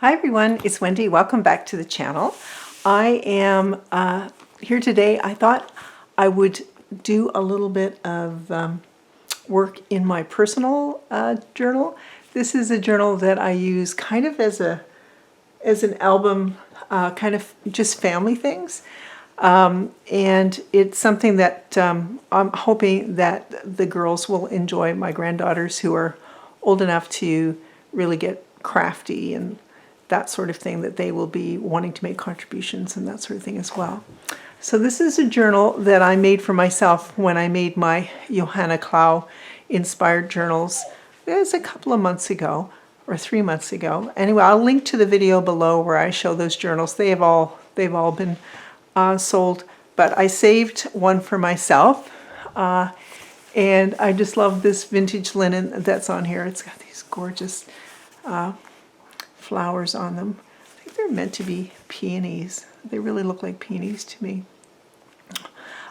Hi everyone, it's Wendy. Welcome back to the channel. I am here today. I thought I would do a little bit of work in my personal journal. This is a journal that I use kind of as an album, kind of just family things. And it's something that I'm hoping that the girls will enjoy, my granddaughters who are old enough to really get crafty and that sort of thing, that they will be wanting to make contributions and that sort of thing as well. So this is a journal that I made for myself when I made my Johanna Clough inspired journals. It was a couple of months ago, or 3 months ago. Anyway, I'll link to the video below where I show those journals. They've all been sold, but I saved one for myself, and I just love this vintage linen that's on here. It's got these gorgeous flowers on them. I think they're meant to be peonies. They really look like peonies to me.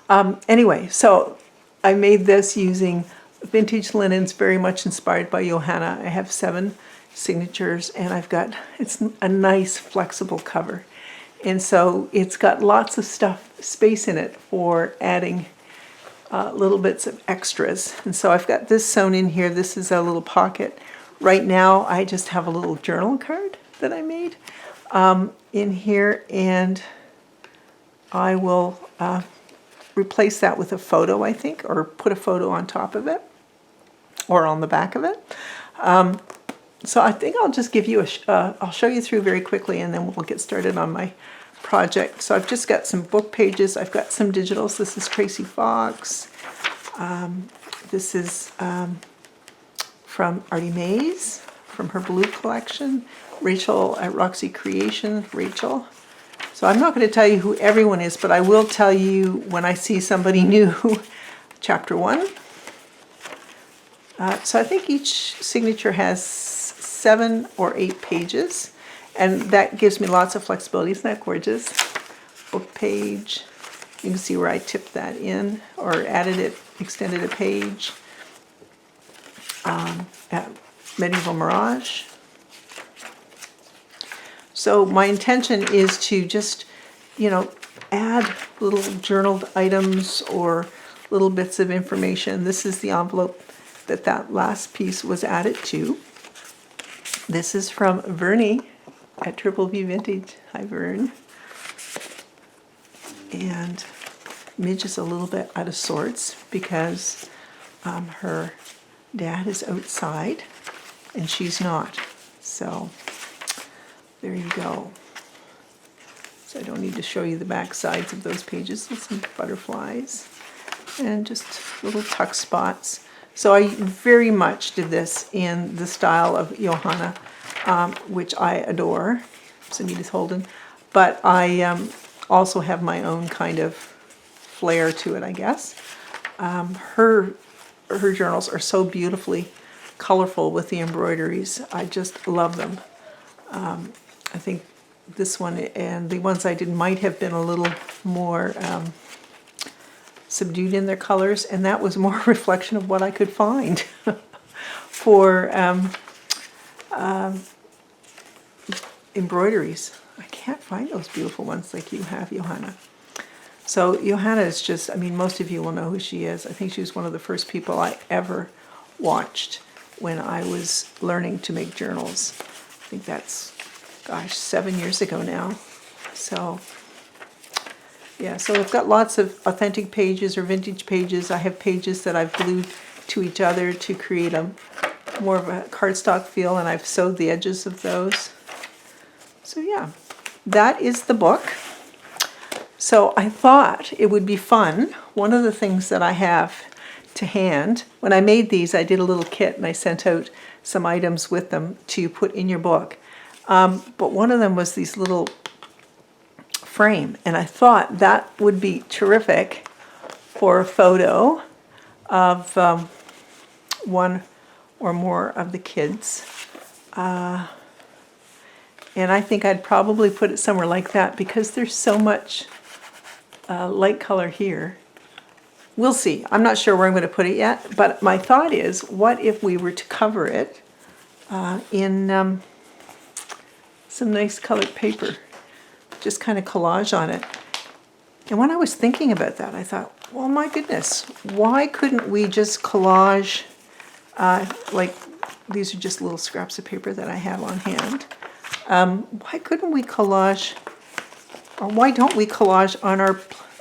Anyway, so I made this using vintage linens, very much inspired by Johanna. I have 7 signatures, and it's a nice flexible cover. And so it's got lots of space in it for adding little bits of extras. And so I've got this sewn in here. This is a little pocket. Right now I just have a little journal card that I made in here, and I will replace that with a photo, I think, or put a photo on top of it or on the back of it. So I think I'll just give you I'll show you through very quickly, and then we'll get started on my project. So I've just got some book pages. I've got some digitals. This is Tracy Fox. This is from Artie Mays, from her Blue collection. Rachel at Roxy Creation, Rachel. So I'm not going to tell you who everyone is, but I will tell you when I see somebody new. Chapter 1. So I think each signature has 7 or 8 pages, and that gives me lots of flexibility. Isn't that gorgeous? Book page. You can see where I tipped that in or added it, extended a page. At Medieval Mirage. So my intention is to just, add little journaled items or little bits of information. This is the envelope that last piece was added to. This is from Vernie at Triple V Vintage. Hi, Vern. And Midge is a little bit out of sorts because her dad is outside and she's not. So there you go. So I don't need to show you the back sides of those pages with some butterflies and just little tuck spots. So I very much did this in the style of Johanna, which I adore. So Edith Holden. But I also have my own kind of flair to it, I guess. Her journals are so beautifully colorful with the embroideries. I just love them. I think this one and the ones I did might have been a little more subdued in their colors, and that was more a reflection of what I could find for embroideries. I can't find those beautiful ones like you have, Johanna. So Johanna is just, most of you will know who she is. I think she was one of the first people I ever watched when I was learning to make journals. I think that's, 7 years ago now. So, yeah, so I've got lots of authentic pages or vintage pages. I have pages that I've glued to each other to create more of a cardstock feel, and I've sewed the edges of those. So yeah, that is the book. So I thought it would be fun. One of the things that I have to hand, when I made these, I did a little kit and I sent out some items with them to put in your book. But one of them was these little frame, and I thought that would be terrific for a photo of one or more of the kids. And I think I'd probably put it somewhere like that because there's so much light color here. We'll see. I'm not sure where I'm going to put it yet, but my thought is, what if we were to cover it in some nice colored paper, just kind of collage on it. And when I was thinking about that, I thought, well, my goodness, why couldn't we just collage, like these are just little scraps of paper that I have on hand. Why couldn't we collage, or why don't we collage on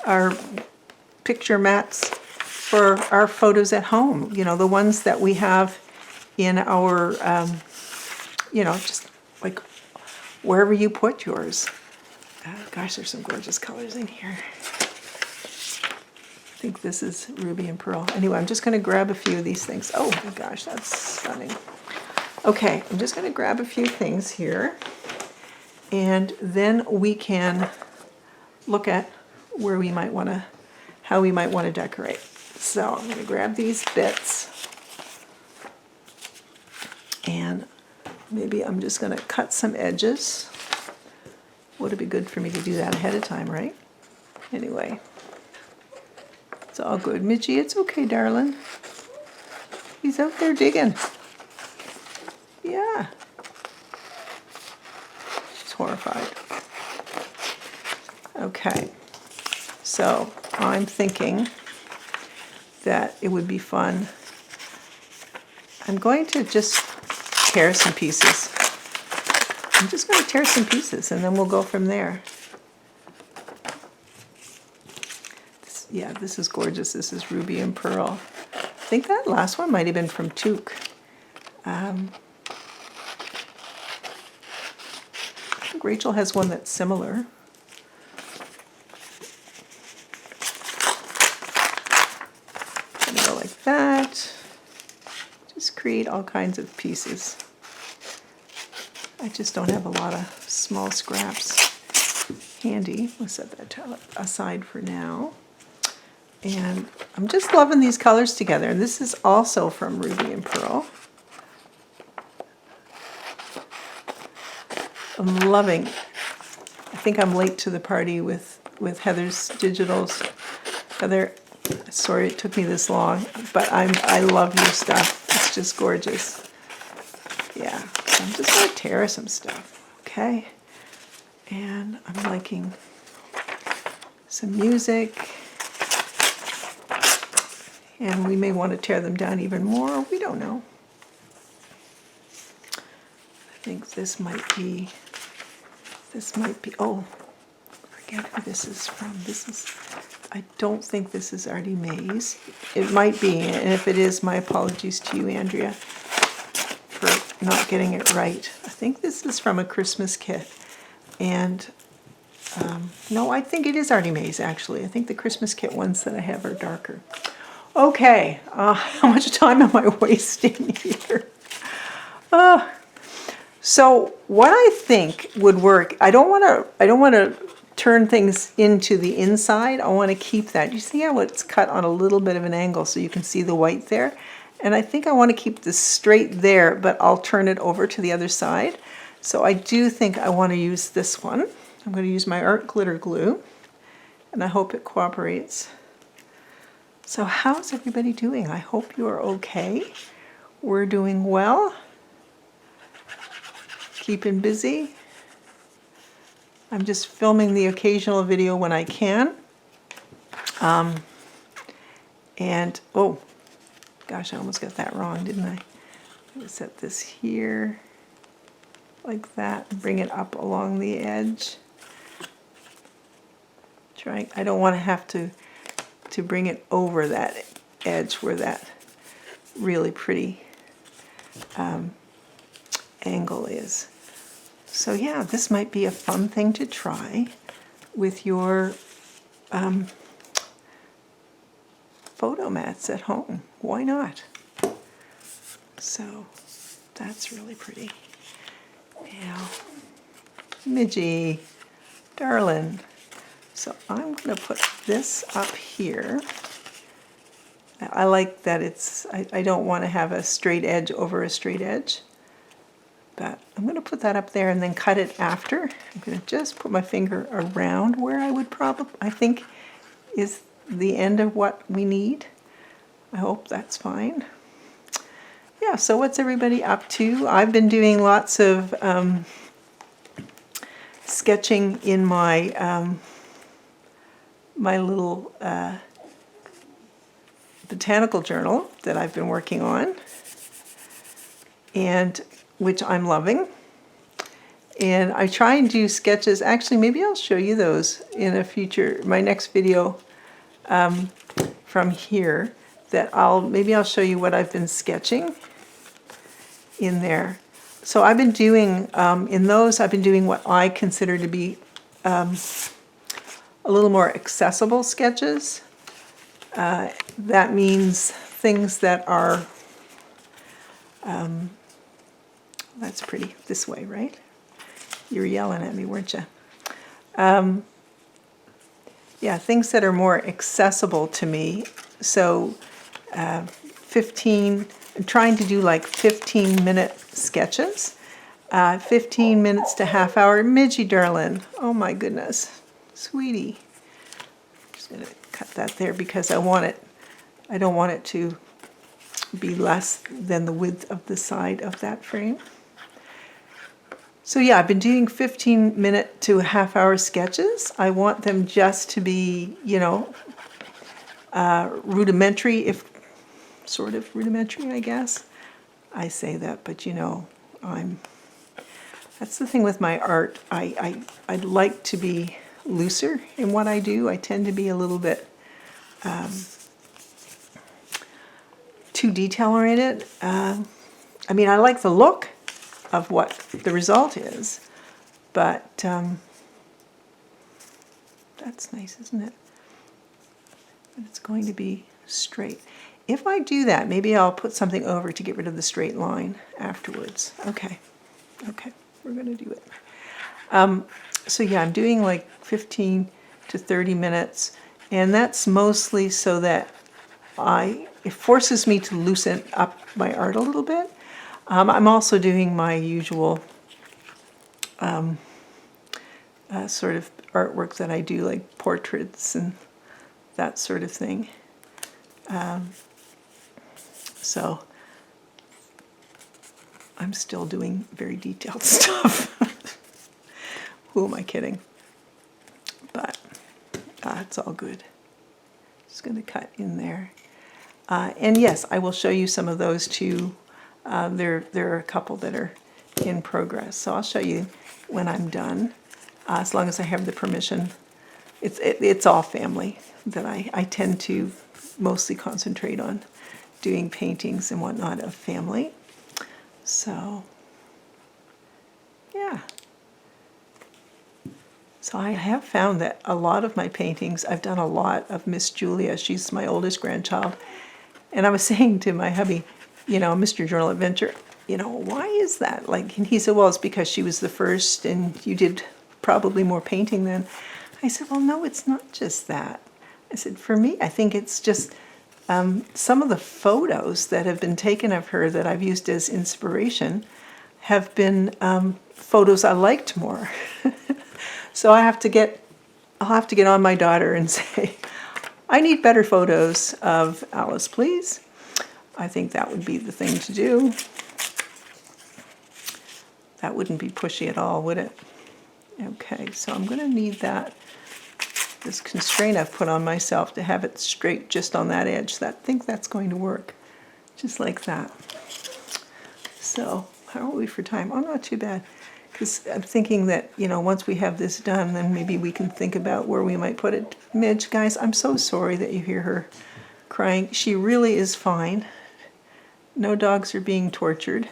our picture mats for our photos at home? You know, the ones that we have in our, you know, just like wherever you put yours. Gosh, there's some gorgeous colors in here. I think this is Ruby and Pearl. Anyway, I'm just going to grab a few of these things. Oh my gosh, that's stunning. Okay, I'm just going to grab a few things here, and then we can look at where we might want to, how we might want to decorate. So I'm going to grab these bits, and maybe I'm just going to cut some edges. Would it be good for me to do that ahead of time, right? Anyway, it's all good. Midgie, it's okay, darling. He's out there digging. Yeah. She's horrified. Okay. So I'm thinking that it would be fun. I'm going to just tear some pieces. I'm just going to tear some pieces, and then we'll go from there. Yeah, this is gorgeous. This is Ruby and Pearl. I think that last one might have been from Toque. I think Rachel has one that's similar. Gonna go like that. Just create all kinds of pieces. I just don't have a lot of small scraps handy. We'll set that aside for now. And I'm just loving these colors together. And this is also from Ruby and Pearl. I'm loving, I think I'm late to the party with Heather's digitals. Heather, sorry it took me this long, but I love your stuff. It's just gorgeous. Yeah, so I'm just going to tear some stuff, okay? And I'm liking some music. And we may want to tear them down even more. We don't know. I think this might be, oh, forget who this is from. I don't think this is Artie Mays. It might be, and if it is, my apologies to you, Andrea, for not getting it right. I think this is from a Christmas kit. And no, I think it is Artie Mays, actually. I think the Christmas kit ones that I have are darker. Okay, how much time am I wasting here? So what I think would work, I don't want to turn things into the inside. I want to keep that. You see how it's cut on a little bit of an angle so you can see the white there? And I think I want to keep this straight there, but I'll turn it over to the other side. So I do think I want to use this one. I'm going to use my art glitter glue, and I hope it cooperates. So how's everybody doing? I hope you are okay. We're doing well. Keeping busy. I'm just filming the occasional video when I can. And, oh, gosh, I almost got that wrong, didn't I? I'm going to set this here like that and bring it up along the edge. I don't want to have to bring it over that edge where that really pretty angle is. So yeah, this might be a fun thing to try with your photo mats at home. Why not? So that's really pretty. Now, Midgie, darling. So I'm going to put this up here. I like that it's, I don't want to have a straight edge over a straight edge. But I'm going to put that up there and then cut it after. I'm going to just put my finger around where I would probably, I think, is the end of what we need. I hope that's fine. Yeah, so what's everybody up to? I've been doing lots of sketching in my my little botanical journal that I've been working on, and which I'm loving. And I try and do sketches. Actually, maybe I'll show you those in my next video from here. Maybe I'll show you what I've been sketching in there. So I've been doing, in those, I've been doing what I consider to be a little more accessible sketches. That means things that are, that's pretty, this way, right? You were yelling at me, weren't you? Yeah, things that are more accessible to me. So 15, I'm trying to do like 15-minute sketches. 15 minutes to half hour. Midgie darling, oh my goodness, sweetie. Just gonna cut that there because I don't want it to be less than the width of the side of that frame. So yeah, I've been doing 15-minute to half-hour sketches. I want them just to be, you know, rudimentary, if sort of rudimentary, I guess. I say that, but you know, that's the thing with my art. I'd like to be looser in what I do. I tend to be a little bit too detail-oriented. I mean, I like the look of what the result is, but that's nice, isn't it? But it's going to be straight. If I do that, maybe I'll put something over to get rid of the straight line afterwards. Okay, we're going to do it. So yeah, I'm doing like 15 to 30 minutes, and that's mostly so that it forces me to loosen up my art a little bit. I'm also doing my usual sort of artwork that I do, like portraits and that sort of thing. So I'm still doing very detailed stuff. Who am I kidding? But it's all good. Just going to cut in there. And yes, I will show you some of those too. There are a couple that are in progress, so I'll show you when I'm done, as long as I have the permission. It's all family that I tend to mostly concentrate on doing paintings and whatnot of family. So, yeah. So I have found that a lot of my paintings, I've done a lot of Miss Julia. She's my oldest grandchild. And I was saying to my hubby, you know, Mr. Journal Adventure, you know, why is that? Like, and he said, well, it's because she was the first and you did probably more painting then. I said, well, no, it's not just that. I said, for me, I think it's just some of the photos that have been taken of her that I've used as inspiration have been photos I liked more. So I'll have to get on my daughter and say, I need better photos of Alice, please. I think that would be the thing to do. That wouldn't be pushy at all, would it? Okay, so I'm going to need this constraint I've put on myself to have it straight just on that edge. I think that's going to work, just like that. So how are we for time? Oh, not too bad. Because I'm thinking that, you know, once we have this done, then maybe we can think about where we might put it. Midge, guys, I'm so sorry that you hear her crying. She really is fine. No dogs are being tortured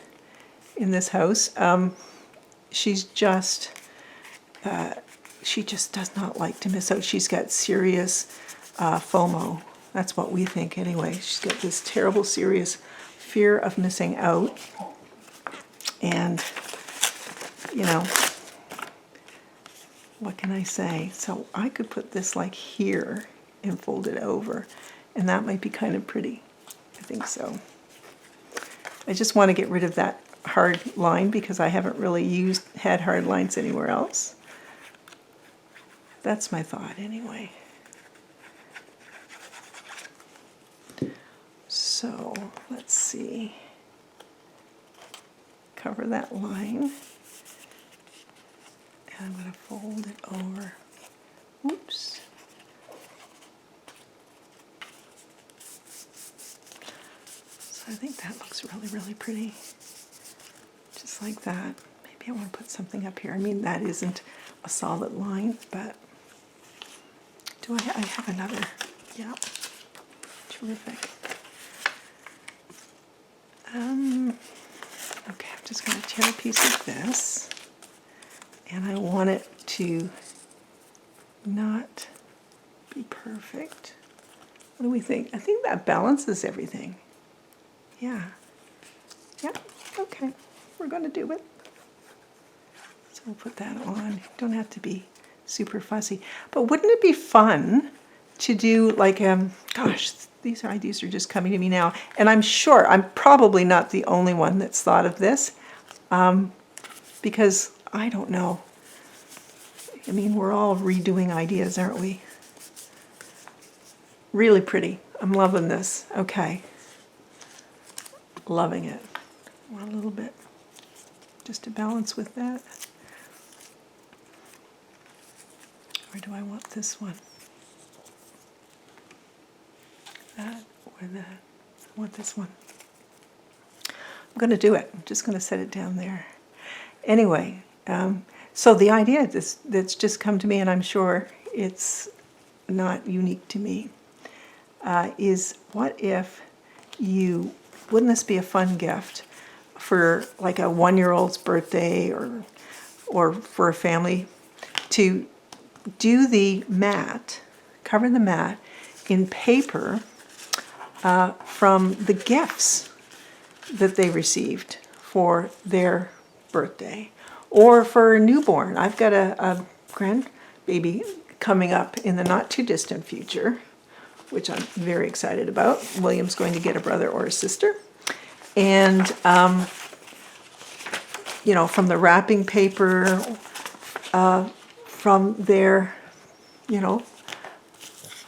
in this house. She just does not like to miss out. She's got serious FOMO. That's what we think anyway. She's got this terrible, serious fear of missing out. And, you know, what can I say? So I could put this like here and fold it over, and that might be kind of pretty. I think so. I just want to get rid of that hard line because I haven't really had hard lines anywhere else. That's my thought anyway. So let's see. Cover that line. I'm going to fold it over. Oops. So I think that looks really, really pretty. Just like that. Maybe I want to put something up here. I mean, that isn't a solid line, but do I have another? Yeah. Terrific. Okay, I'm just going to tear a piece of this, and I want it to not be perfect. What do we think? I think that balances everything. Yeah. Yeah, okay. We're going to do it. So we'll put that on. Don't have to be super fussy. But wouldn't it be fun to do like, gosh, these ideas are just coming to me now. And I'm sure I'm probably not the only one that's thought of this, because I don't know. I mean, we're all redoing ideas, aren't we? Really pretty. I'm loving this. Okay. Loving it. I want a little bit just to balance with that. Or do I want this one? That or that? I want this one. I'm going to do it. I'm just going to set it down there. Anyway, so the idea that's just come to me, and I'm sure it's not unique to me, is what if wouldn't this be a fun gift for like a 1-year-old's birthday or for a family to do the mat, cover the mat in paper from the gifts that they received for their birthday or for a newborn. I've got a grandbaby coming up in the not too distant future, which I'm very excited about. William's going to get a brother or a sister. And, you know, from the wrapping paper, from their, you know,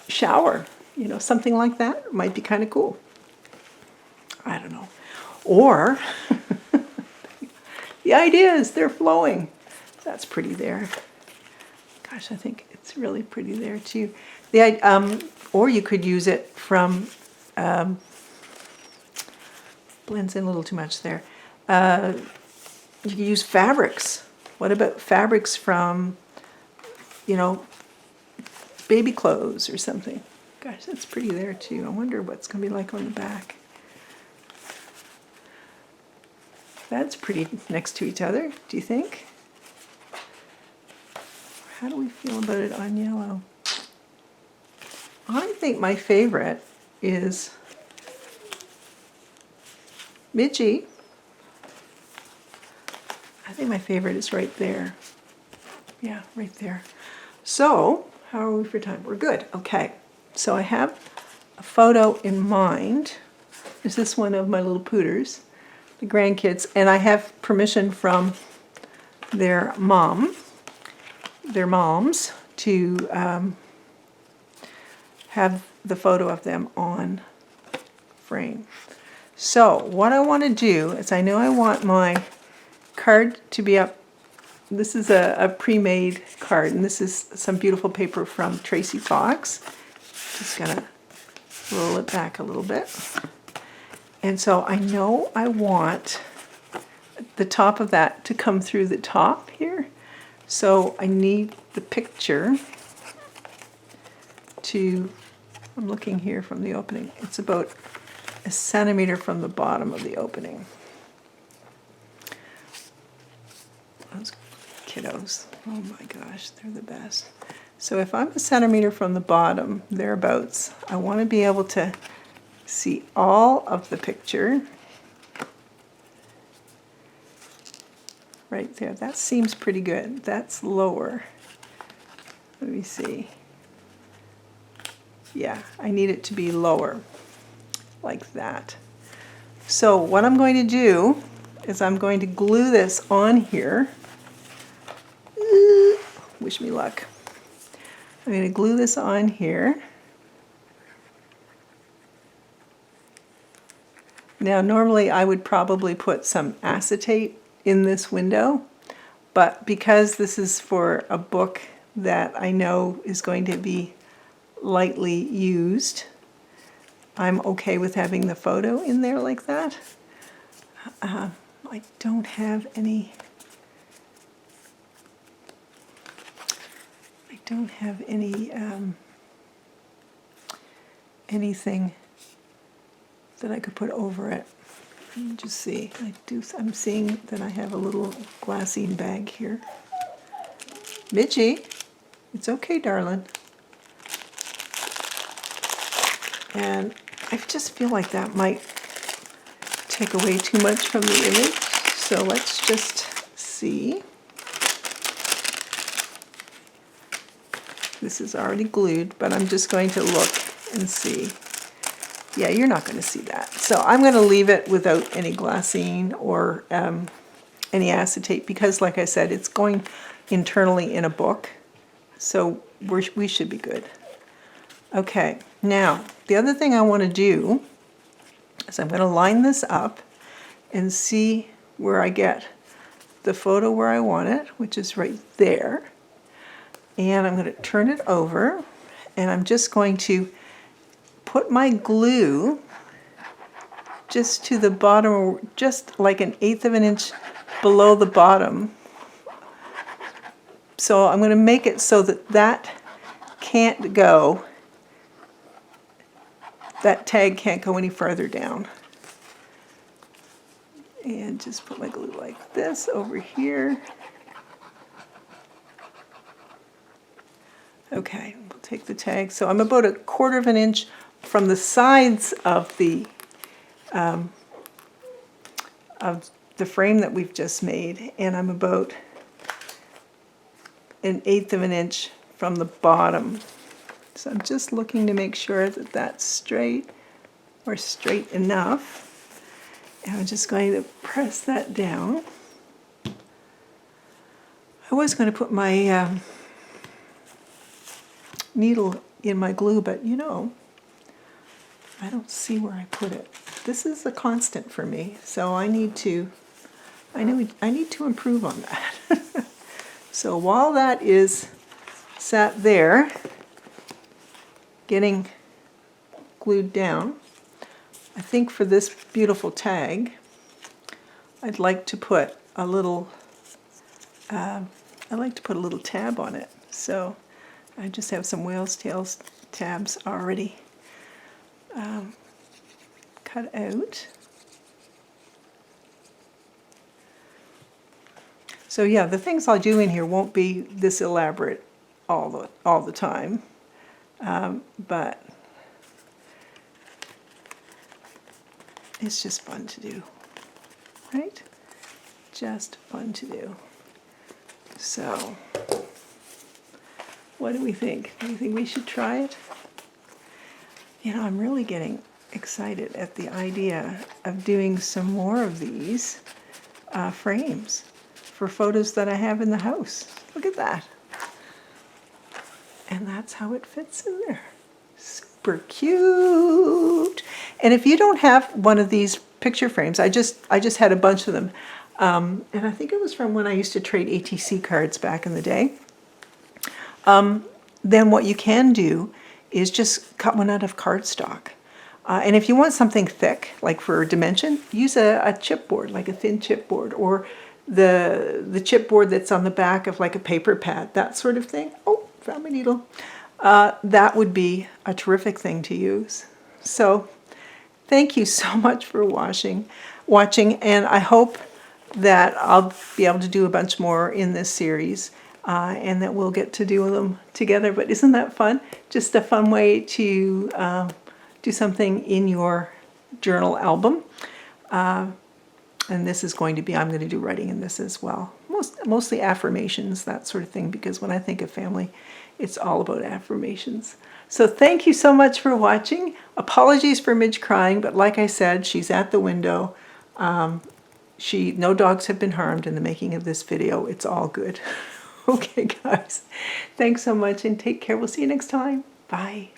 shower, you know, something like that might be kind of cool. I don't know. Or, the ideas, they're flowing. That's pretty there. Gosh, I think it's really pretty there too. Or you could use it from, blends in a little too much there. You could use fabrics. What about fabrics from, you know, baby clothes or something? Gosh, that's pretty there too. I wonder what's going to be like on the back. That's pretty next to each other, do you think? How do we feel about it on yellow? I think my favorite is Midgey. I think my favorite is right there. Yeah, right there. So, how are we for time? We're good. Okay. So I have a photo in mind. Is this one of my little pooters, the grandkids, and I have permission from their moms, to have the photo of them on frame. So what I want to do is, I know I want my card to be up. This is a pre-made card, and this is some beautiful paper from Tracy Fox. Just gonna roll it back a little bit. And so I know I want the top of that to come through the top here. So I need the picture to, I'm looking here from the opening, it's about 1 centimeter from the bottom of the opening. Those kiddos, oh my gosh, they're the best. So if I'm 1 centimeter from the bottom, thereabouts, I want to be able to see all of the picture. Right there, that seems pretty good. That's lower. Let me see. Yeah, I need it to be lower, like that. So what I'm going to do is I'm going to glue this on here. Wish me luck. I'm going to glue this on here. Now normally I would probably put some acetate in this window, But because this is for a book that I know is going to be lightly used, I'm okay with having the photo in there like that. I don't have any, anything that I could put over it. Let me just see. I'm seeing that I have a little glassine bag here. Midgie, it's okay, darling. And I just feel like that might take away too much from the image. So let's just see. This is already glued, but I'm just going to look and see. Yeah, you're not going to see that. So I'm going to leave it without any glassine or any acetate because, like I said, it's going internally in a book. So we should be good. Okay, now the other thing I want to do is I'm going to line this up and see where I get the photo where I want it, which is right there. And I'm going to turn it over, and I'm just going to put my glue just to the bottom, just like 1/8 of an inch below the bottom. So I'm going to make it so that that can't go, that tag can't go any further down. And just put my glue like this over here. Okay, we'll take the tag. So I'm about 1/4 of an inch from the sides of the frame that we've just made, and I'm about 1/8 of an inch from the bottom. So I'm just looking to make sure that that's straight or straight enough. And I'm just going to press that down. I was going to put my needle in my glue, but you know, I don't see where I put it. This is a constant for me, so I need to improve on that. So while that is sat there, getting glued down, I think for this beautiful tag, I'd like to put a little, tab on it. So I just have some whale's tails tabs already cut out. So yeah, the things I'll do in here won't be this elaborate all the time, but it's just fun to do, right? Just fun to do. So, what do we think? Do you think we should try it? You know, I'm really getting excited at the idea of doing some more of these frames for photos that I have in the house. Look at that. And that's how it fits in there. Super cute. And if you don't have one of these picture frames, I just had a bunch of them. And I think it was from when I used to trade ATC cards back in the day. Then what you can do is just cut one out of cardstock. And if you want something thick, like for dimension, use a chipboard, like a thin chipboard, or the chipboard that's on the back of like a paper pad, that sort of thing. Oh, found my needle. That would be a terrific thing to use. So thank you so much for watching, and I hope that I'll be able to do a bunch more in this series, and that we'll get to do them together. But isn't that fun? Just a fun way to do something in your journal album. And this is going to be, I'm going to do writing in this as well. Mostly affirmations, that sort of thing, because when I think of family, it's all about affirmations. So thank you so much for watching. Apologies for Midge crying, but like I said, she's at the window. No dogs have been harmed in the making of this video. It's all good. Okay, guys. Thanks so much and take care. We'll see you next time. Bye.